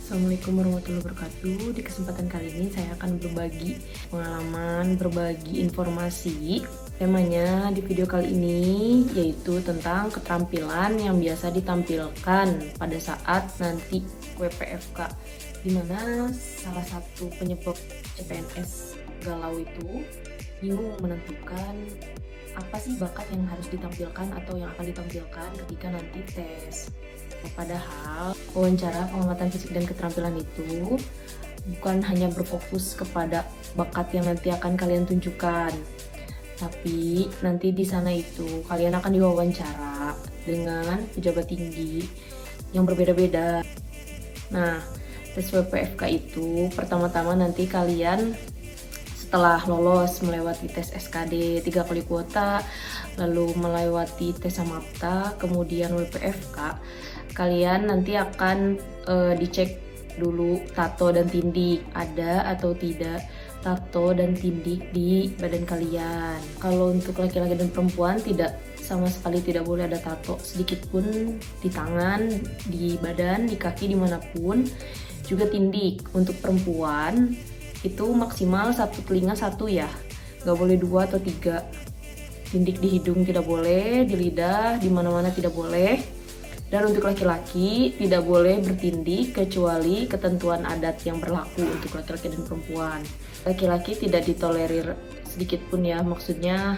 Assalamualaikum warahmatullahi wabarakatuh. Di kesempatan kali ini saya akan berbagi pengalaman, berbagi informasi. Temanya di video kali ini yaitu tentang keterampilan yang biasa ditampilkan pada saat nanti WPFK, di mana salah satu penyebab CPNS galau itu bingung menentukan apa sih bakat yang harus ditampilkan atau yang akan ditampilkan ketika nanti tes. Padahal wawancara pengamatan fisik dan keterampilan itu bukan hanya berfokus kepada bakat yang nanti akan kalian tunjukkan, tapi nanti di sana itu kalian akan diwawancara dengan pejabat tinggi yang berbeda-beda. Nah, tes WPFK itu pertama-tama nanti kalian setelah lolos melewati tes SKD 3 kali kuota, lalu melewati tes Samapta, kemudian WPFK, kalian nanti akan dicek dulu tato dan tindik, ada atau tidak tato dan tindik di badan kalian. Kalau untuk laki-laki dan perempuan tidak, sama sekali tidak boleh ada tato sedikit pun di tangan, di badan, di kaki, dimanapun. Juga tindik untuk perempuan itu maksimal satu telinga satu ya, nggak boleh 2 atau 3. Tindik di hidung tidak boleh, di lidah, di mana-mana tidak boleh. Dan untuk laki-laki tidak boleh bertindik kecuali ketentuan adat yang berlaku untuk laki-laki dan perempuan. Laki-laki tidak ditolerir sedikit pun ya, maksudnya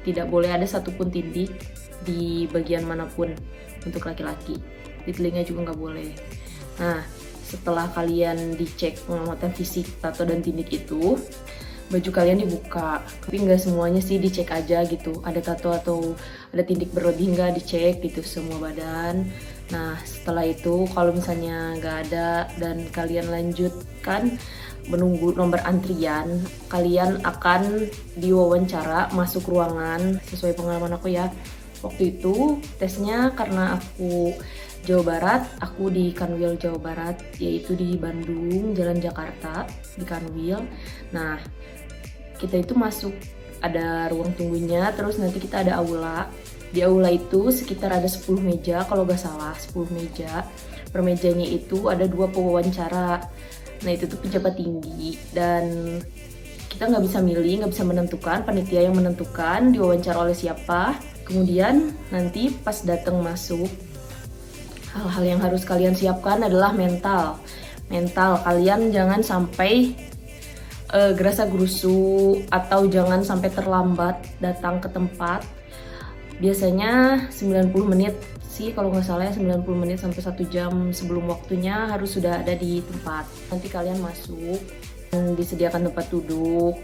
tidak boleh ada satupun tindik di bagian manapun untuk laki-laki. Di telinga juga nggak boleh. Nah, setelah kalian dicek pengamatan fisik, tato dan tindik itu, baju kalian dibuka. Tapi nggak semuanya sih dicek aja gitu. Ada tato atau ada tindik berlebih nggak, dicek gitu semua badan. Nah, setelah itu kalau misalnya nggak ada dan kalian lanjutkan menunggu nomor antrian, kalian akan diwawancara masuk ruangan sesuai pengalaman aku ya. Waktu itu tesnya karena aku Jawa Barat, aku di Kanwil Jawa Barat, yaitu di Bandung, Jalan Jakarta, di Kanwil. Nah, kita itu masuk, ada ruang tunggunya, terus nanti kita ada aula. Di aula itu sekitar ada 10 meja, kalau nggak salah 10 meja. Per mejanya itu ada 2 pewawancara. Nah, itu tuh pejabat tinggi, dan kita nggak bisa milih, nggak bisa menentukan, panitia yang menentukan diwawancara oleh siapa. Kemudian nanti pas datang masuk, hal-hal yang harus kalian siapkan adalah mental. Mental kalian jangan sampai gerasa gerusu atau jangan sampai terlambat datang ke tempat. Biasanya 90 menit sih kalau nggak salah ya, 90 menit sampai 1 jam sebelum waktunya harus sudah ada di tempat. Nanti kalian masuk dan disediakan tempat duduk.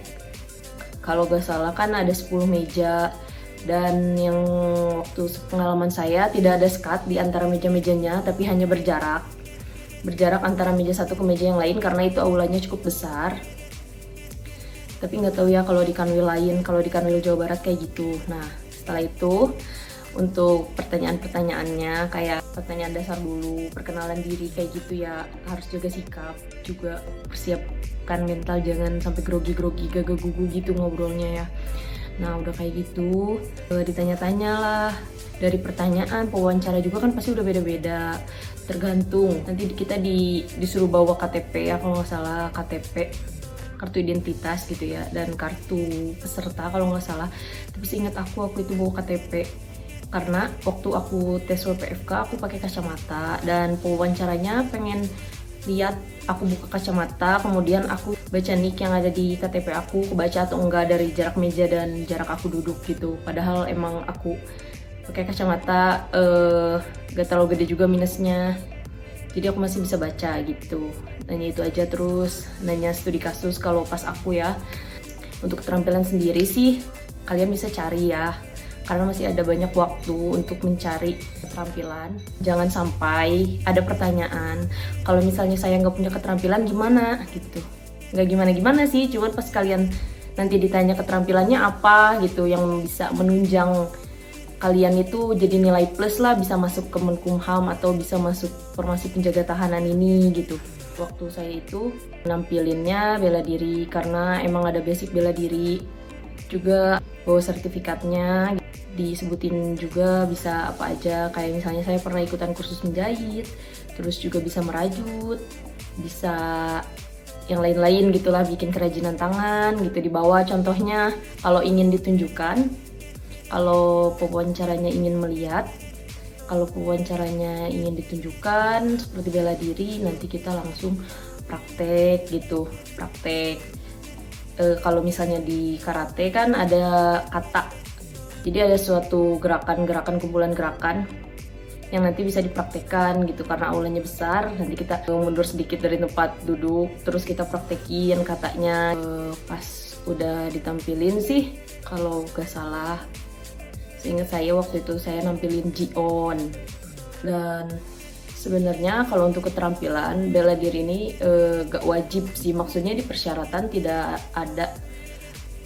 Kalau nggak salah kan ada 10 meja. Dan yang waktu pengalaman saya tidak ada sekat di antara meja-mejanya, tapi hanya berjarak antara meja satu ke meja yang lain karena itu aulanya cukup besar. Tapi nggak tahu ya kalau di Kanwil lain, kalau di Kanwil Jawa Barat kayak gitu. Nah, setelah itu untuk pertanyaan-pertanyaannya kayak pertanyaan dasar dulu, perkenalan diri kayak gitu ya, harus jaga sikap, juga persiapkan mental, jangan sampai grogi-grogi, gagah-gugu gitu ngobrolnya ya. Nah, udah kayak gitu, ditanya-tanya lah. Dari pertanyaan, pewawancara juga kan pasti udah beda-beda. Tergantung, nanti kita disuruh bawa KTP ya, kalau nggak salah KTP, kartu identitas gitu ya, dan kartu peserta kalau nggak salah. Tapi seingat aku itu bawa KTP. Karena waktu aku tes WPFK, aku pakai kacamata, dan pewawancaranya pengen lihat aku buka kacamata, kemudian aku baca nick yang ada di KTP aku kebaca atau enggak dari jarak meja dan jarak aku duduk gitu. Padahal emang aku pakai kacamata gak terlalu gede juga minusnya, jadi aku masih bisa baca gitu. Nanya itu aja, terus nanya studi kasus kalau pas aku ya. Untuk keterampilan sendiri sih kalian bisa cari ya, karena masih ada banyak waktu untuk mencari keterampilan. Jangan sampai ada pertanyaan, kalau misalnya saya nggak punya keterampilan gimana gitu. Nggak gimana-gimana sih, cuman pas kalian nanti ditanya keterampilannya apa gitu yang bisa menunjang kalian itu jadi nilai plus lah, bisa masuk ke Menkumham atau bisa masuk formasi penjaga tahanan ini gitu. Waktu saya itu nampilinnya bela diri karena emang ada basic bela diri, juga bawa sertifikatnya, disebutin juga bisa apa aja, kayak misalnya saya pernah ikutan kursus menjahit, terus juga bisa merajut, bisa yang lain-lain gitulah, bikin kerajinan tangan gitu di bawah contohnya. Kalau ingin ditunjukkan, kalau pewawancaranya ingin melihat, kalau pewawancaranya ingin ditunjukkan seperti bela diri, nanti kita langsung praktek gitu, praktek. Kalau misalnya di karate kan ada kata, jadi ada suatu gerakan-gerakan, kumpulan gerakan yang nanti bisa dipraktekkan gitu, karena aulanya besar. Nanti kita mundur sedikit dari tempat duduk, terus kita praktekin katanya. Pas udah ditampilin sih, kalau gak salah, seingat saya waktu itu saya nampilin Ji-on. Dan sebenarnya kalau untuk keterampilan bela diri ini gak wajib sih, maksudnya di persyaratan tidak ada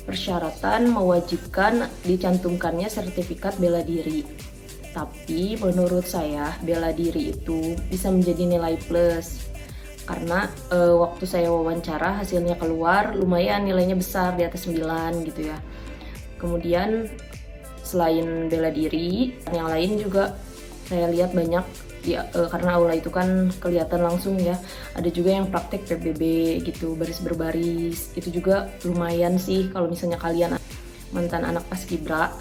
persyaratan mewajibkan dicantumkannya sertifikat bela diri. Tapi menurut saya bela diri itu bisa menjadi nilai plus, karena waktu saya wawancara hasilnya keluar lumayan nilainya besar, di atas 9 gitu ya. Kemudian selain bela diri, yang lain juga saya lihat banyak ya, karena aula itu kan kelihatan langsung ya. Ada juga yang praktek PBB gitu, baris berbaris. Itu juga lumayan sih kalau misalnya kalian mantan anak paskibra,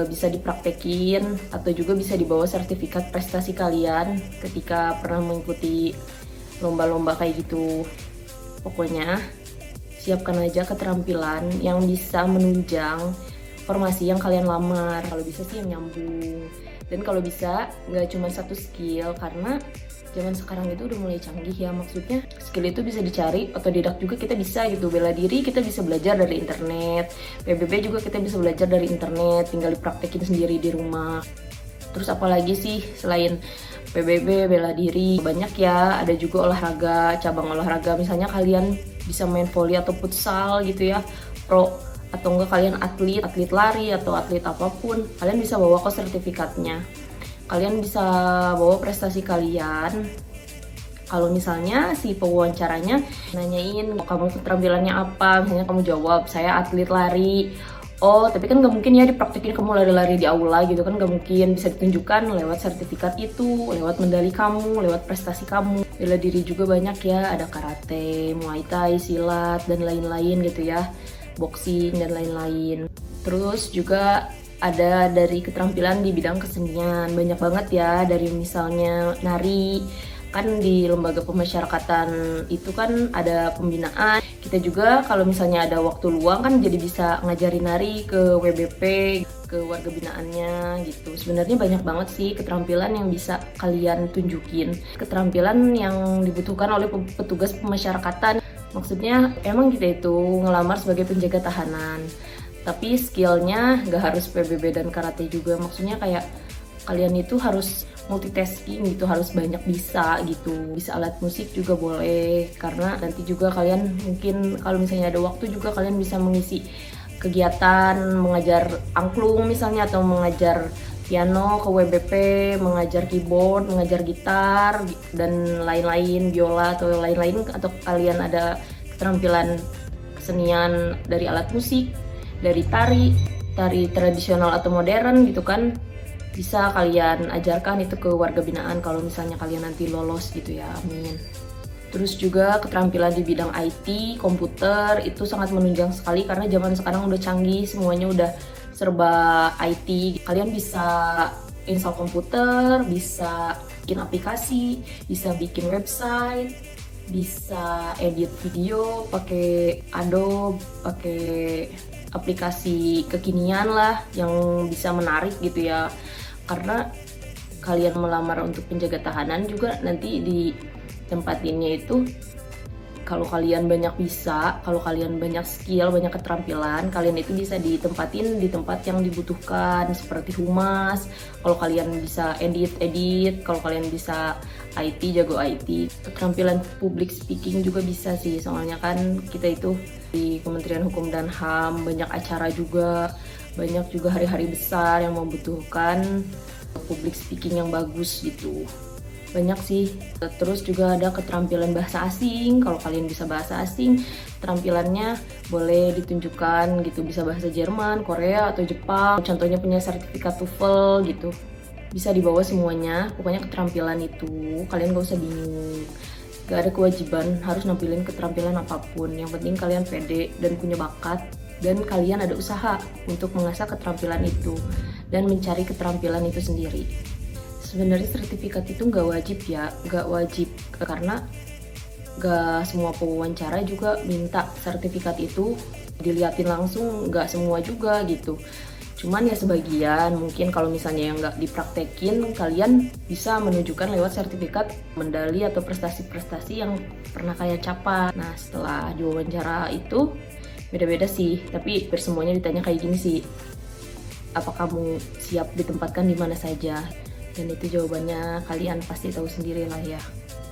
bisa dipraktekin atau juga bisa dibawa sertifikat prestasi kalian ketika pernah mengikuti lomba-lomba kayak gitu. Pokoknya siapkan aja keterampilan yang bisa menunjang formasi yang kalian lamar. Kalau bisa sih yang nyambung. Dan kalau bisa nggak cuma satu skill, karena zaman sekarang itu udah mulai canggih ya, maksudnya skill itu bisa dicari, otodidak juga kita bisa gitu. Bela diri kita bisa belajar dari internet, PBB juga kita bisa belajar dari internet, tinggal dipraktekin sendiri di rumah. Terus apalagi sih selain PBB, bela diri, banyak ya, ada juga olahraga, cabang olahraga, misalnya kalian bisa main volley atau futsal gitu ya, pro, atau enggak kalian atlet lari atau atlet apapun, kalian bisa bawa kok sertifikatnya. Kalian bisa bawa prestasi kalian. Kalau misalnya si pewawancaranya nanyain kamu keterampilannya apa, misalnya kamu jawab saya atlet lari. Oh, tapi kan nggak mungkin ya dipraktekin kamu lari-lari di aula gitu kan, nggak mungkin. Bisa ditunjukkan lewat sertifikat itu, lewat medali kamu, lewat prestasi kamu. Bela diri juga banyak ya, ada karate, muay thai, silat, dan lain-lain gitu ya, boxing dan lain-lain. Terus juga ada dari keterampilan di bidang kesenian, banyak banget ya, dari misalnya nari, kan di lembaga pemasyarakatan itu kan ada pembinaan. Kita juga kalau misalnya ada waktu luang kan jadi bisa ngajarin nari ke WBP, ke warga binaannya gitu. Sebenarnya banyak banget sih keterampilan yang bisa kalian tunjukin, keterampilan yang dibutuhkan oleh petugas pemasyarakatan. Maksudnya emang kita itu ngelamar sebagai penjaga tahanan, tapi skillnya nggak harus PBB dan karate juga. Maksudnya kayak kalian itu harus multitasking gitu, harus banyak bisa gitu. Bisa alat musik juga boleh, karena nanti juga kalian mungkin kalau misalnya ada waktu juga kalian bisa mengisi kegiatan mengajar angklung misalnya, atau mengajar piano ke WBP, mengajar keyboard, mengajar gitar, dan lain-lain, biola atau lain-lain. Atau kalian ada keterampilan kesenian dari alat musik, dari tari tradisional atau modern gitu kan, bisa kalian ajarkan itu ke warga binaan kalau misalnya kalian nanti lolos gitu ya, amin. Terus juga keterampilan di bidang IT, komputer, itu sangat menunjang sekali karena zaman sekarang udah canggih, semuanya udah serba IT. Kalian bisa install komputer, bisa bikin aplikasi, bisa bikin website, bisa edit video pakai Adobe, pakai aplikasi kekinian lah yang bisa menarik gitu ya. Karena kalian melamar untuk penjaga tahanan juga nanti di tempatinnya itu, kalau kalian banyak bisa, kalau kalian banyak skill, banyak keterampilan, kalian itu bisa ditempatin di tempat yang dibutuhkan seperti humas. Kalau kalian bisa edit, kalau kalian bisa IT, jago IT. Keterampilan public speaking juga bisa sih, soalnya kan kita itu di Kementerian Hukum dan HAM banyak acara juga, banyak juga hari-hari besar yang membutuhkan public speaking yang bagus gitu. Banyak sih. Terus juga ada keterampilan bahasa asing. Kalau kalian bisa bahasa asing, keterampilannya boleh ditunjukkan gitu, bisa bahasa Jerman, Korea, atau Jepang. Contohnya punya sertifikat TOEFL gitu, bisa dibawa semuanya. Pokoknya keterampilan itu kalian gak usah bingung. Gak ada kewajiban harus nampilin keterampilan apapun. Yang penting kalian pede dan punya bakat, dan kalian ada usaha untuk mengasah keterampilan itu dan mencari keterampilan itu sendiri. Sebenarnya sertifikat itu nggak wajib ya, nggak wajib karena nggak semua pewawancara juga minta sertifikat itu diliatin langsung, nggak semua juga gitu. Cuman ya sebagian, mungkin kalau misalnya yang nggak dipraktekin, kalian bisa menunjukkan lewat sertifikat medali atau prestasi-prestasi yang pernah kalian capai. Nah setelah diwawancara itu beda-beda sih, tapi bersemuanya ditanya kayak gini sih, apa kamu siap ditempatkan di mana saja? Dan itu jawabannya kalian pasti tahu sendiri lah ya.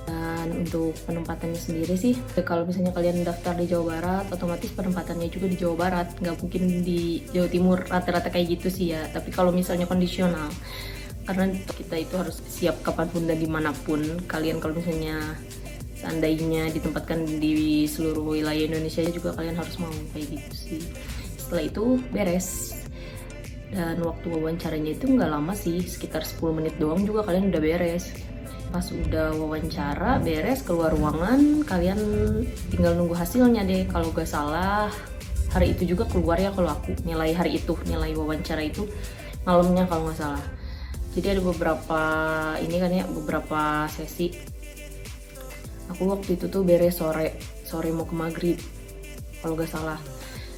Dan untuk penempatannya sendiri sih, kalau misalnya kalian daftar di Jawa Barat, otomatis penempatannya juga di Jawa Barat, nggak mungkin di Jawa Timur, rata-rata kayak gitu sih ya. Tapi kalau misalnya kondisional, karena kita itu harus siap kapanpun dan dimanapun. Kalian kalau misalnya seandainya ditempatkan di seluruh wilayah Indonesia juga, kalian harus mau kayak gitu sih. Setelah itu beres. Dan waktu wawancaranya itu nggak lama sih, sekitar 10 menit doang juga kalian udah beres. Pas udah wawancara beres, keluar ruangan, kalian tinggal nunggu hasilnya deh. Kalau gak salah hari itu juga keluar ya, kalau aku nilai hari itu, nilai wawancara itu malamnya kalau nggak salah. Jadi ada beberapa ini kan ya, beberapa sesi. Aku waktu itu tuh beres sore mau ke maghrib kalau gak salah.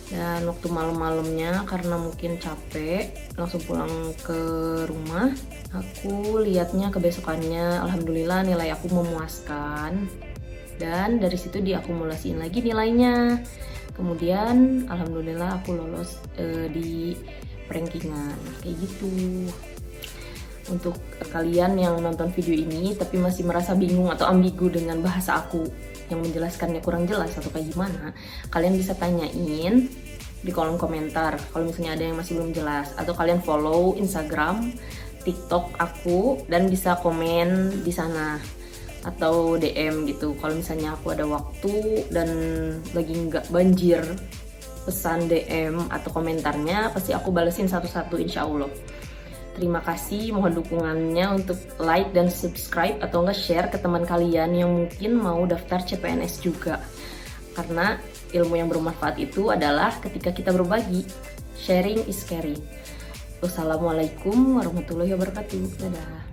Dan waktu malam-malamnya karena mungkin capek, langsung pulang ke rumah. Aku lihatnya kebesokannya, alhamdulillah nilai aku memuaskan. Dan dari situ diakumulasiin lagi nilainya. Kemudian alhamdulillah aku lolos di rankingan kayak gitu. Untuk kalian yang nonton video ini tapi masih merasa bingung atau ambigu dengan bahasa aku yang menjelaskannya kurang jelas atau kayak gimana, kalian bisa tanyain di kolom komentar kalau misalnya ada yang masih belum jelas, atau kalian follow Instagram, TikTok aku dan bisa komen di sana atau DM gitu. Kalau misalnya aku ada waktu dan lagi nggak banjir pesan DM atau komentarnya, pasti aku balesin satu-satu insya Allah. Terima kasih, mohon dukungannya untuk like dan subscribe atau enggak share ke teman kalian yang mungkin mau daftar CPNS juga. Karena ilmu yang bermanfaat itu adalah ketika kita berbagi. Sharing is caring. Wassalamualaikum warahmatullahi wabarakatuh. Dadah.